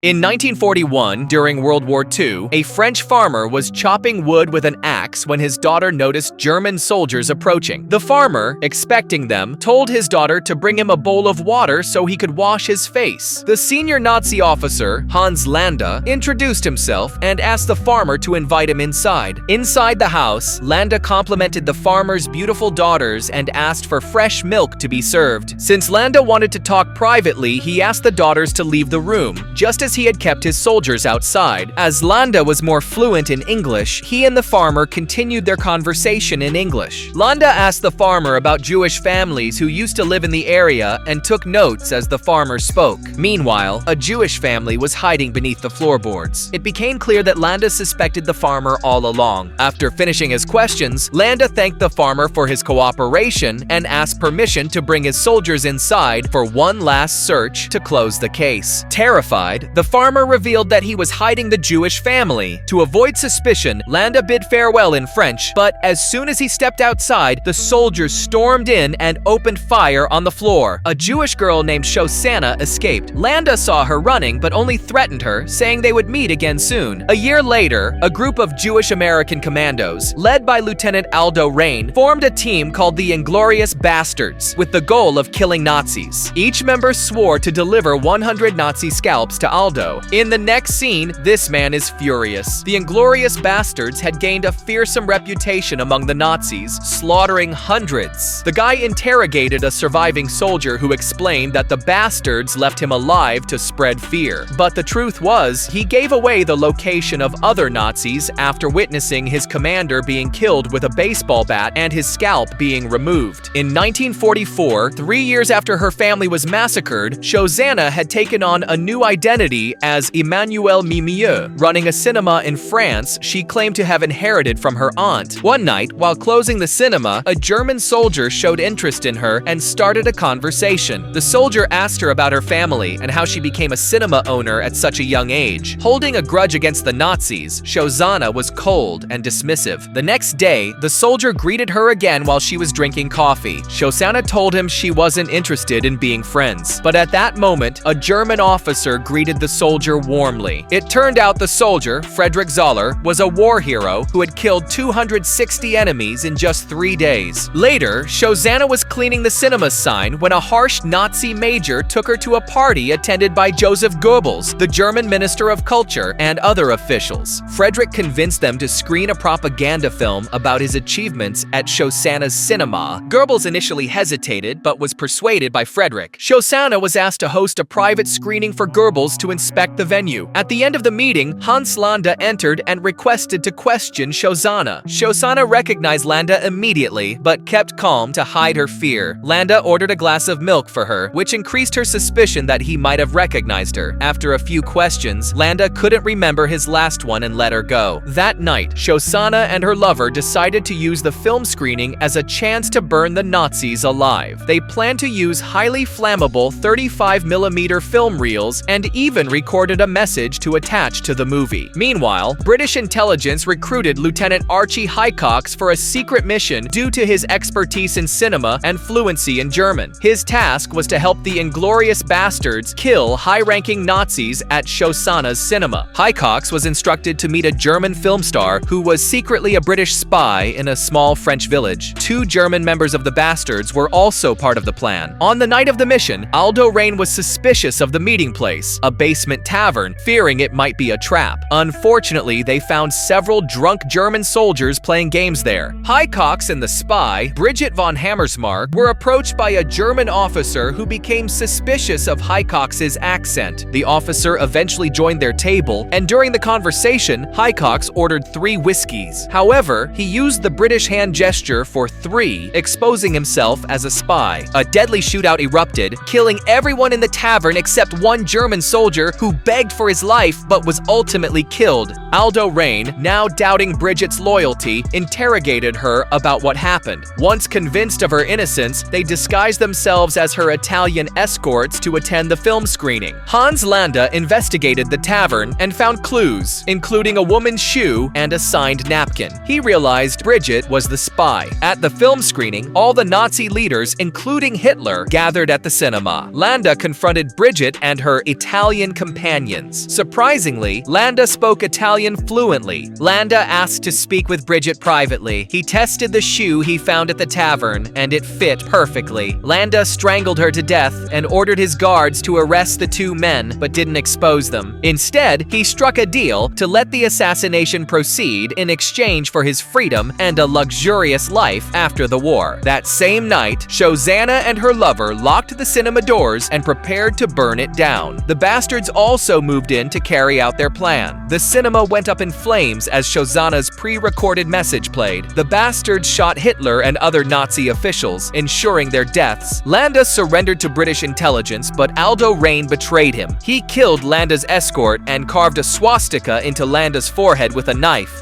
In 1941, during World War II, a French farmer was chopping wood with an axe when his daughter noticed German soldiers approaching. The farmer, expecting them, told his daughter to bring him a bowl of water so he could wash his face. The senior Nazi officer, Hans Landa, introduced himself and asked the farmer to invite him inside. Inside the house, Landa complimented the farmer's beautiful daughters and asked for fresh milk to be served. Since Landa wanted to talk privately, he asked the daughters to leave the room, just as he had kept his soldiers outside. As Landa was more fluent in English, he and the farmer continued their conversation in English. Landa asked the farmer about Jewish families who used to live in the area and took notes as the farmer spoke. Meanwhile, a Jewish family was hiding beneath the floorboards. It became clear that Landa suspected the farmer all along. After finishing his questions, Landa thanked the farmer for his cooperation and asked permission to bring his soldiers inside for one last search to close the case. Terrified, the farmer revealed that he was hiding the Jewish family. To avoid suspicion, Landa bid farewell in French, but as soon as he stepped outside, the soldiers stormed in and opened fire on the floor. A Jewish girl named Shosanna escaped. Landa saw her running, but only threatened her, saying they would meet again soon. A year later, a group of Jewish American commandos, led by Lieutenant Aldo Rain, formed a team called the Inglorious Bastards, with the goal of killing Nazis. Each member swore to deliver 100 Nazi scalps to Aldo. In the next scene, this man is furious. The Inglorious Bastards had gained a fearsome reputation among the Nazis, slaughtering hundreds. The guy interrogated a surviving soldier who explained that the bastards left him alive to spread fear. But the truth was, he gave away the location of other Nazis after witnessing his commander being killed with a baseball bat and his scalp being removed. In 1944, 3 years after her family was massacred, Shosanna had taken on a new identity as Emmanuelle Mimieux. Running a cinema in France, she claimed to have inherited from her aunt. One night, while closing the cinema, a German soldier showed interest in her and started a conversation. The soldier asked her about her family and how she became a cinema owner at such a young age. Holding a grudge against the Nazis, Shosanna was cold and dismissive. The next day, the soldier greeted her again while she was drinking coffee. Shosanna told him she wasn't interested in being friends. But at that moment, a German officer greeted the soldier warmly. It turned out the soldier, Frederick Zoller, was a war hero who had killed 260 enemies in just 3 days. Later, Shosanna was cleaning the cinema sign when a harsh Nazi major took her to a party attended by Joseph Goebbels, the German Minister of Culture, and other officials. Frederick convinced them to screen a propaganda film about his achievements at Shosanna's cinema. Goebbels initially hesitated, but was persuaded by Frederick. Shosanna was asked to host a private screening for Goebbels to inspect the venue. At the end of the meeting, Hans Landa entered and requested to question Shosanna. Shosanna recognized Landa immediately, but kept calm to hide her fear. Landa ordered a glass of milk for her, which increased her suspicion that he might have recognized her. After a few questions, Landa couldn't remember his last one and let her go. That night, Shosanna and her lover decided to use the film screening as a chance to burn the Nazis alive. They planned to use highly flammable 35mm film reels and even recorded a message to attach to the movie. Meanwhile, British intelligence recruited Lieutenant Archie Highcox for a secret mission due to his expertise in cinema and fluency in German. His task was to help the Inglorious Bastards kill high-ranking Nazis at Shosanna's cinema. Highcox was instructed to meet a German film star who was secretly a British spy in a small French village. 2 German members of the Bastards were also part of the plan. On the night of the mission, Aldo Rain was suspicious of the meeting place, a basement tavern, fearing it might be a trap. Unfortunately, they found several drunk German soldiers playing games there. Highcox and the spy, Bridget von Hammersmark, were approached by a German officer who became suspicious of Highcox's accent. The officer eventually joined their table, and during the conversation, Highcox ordered 3 whiskeys. However, he used the British hand gesture for 3, exposing himself as a spy. A deadly shootout erupted, killing everyone in the tavern except one German soldier who begged for his life but was ultimately killed. Aldo Rain, now doubting Bridget's loyalty, interrogated her about what happened. Once convinced of her innocence, they disguised themselves as her Italian escorts to attend the film screening. Hans Landa investigated the tavern and found clues, including a woman's shoe and a signed napkin. He realized Bridget was the spy. At the film screening, all the Nazi leaders, including Hitler, gathered at the cinema. Landa confronted Bridget and her Italian Italian companions. Surprisingly, Landa spoke Italian fluently. Landa asked to speak with Bridget privately. He tested the shoe he found at the tavern, and it fit perfectly. Landa strangled her to death and ordered his guards to arrest the two men, but didn't expose them. Instead, he struck a deal to let the assassination proceed in exchange for his freedom and a luxurious life after the war. That same night, Shosanna and her lover locked the cinema doors and prepared to burn it down. The bastards also moved in to carry out their plan. The cinema went up in flames as Shosanna's pre-recorded message played. The bastards shot Hitler and other Nazi officials, ensuring their deaths. Landa surrendered to British intelligence, but Aldo Raine betrayed him. He killed Landa's escort and carved a swastika into Landa's forehead with a knife.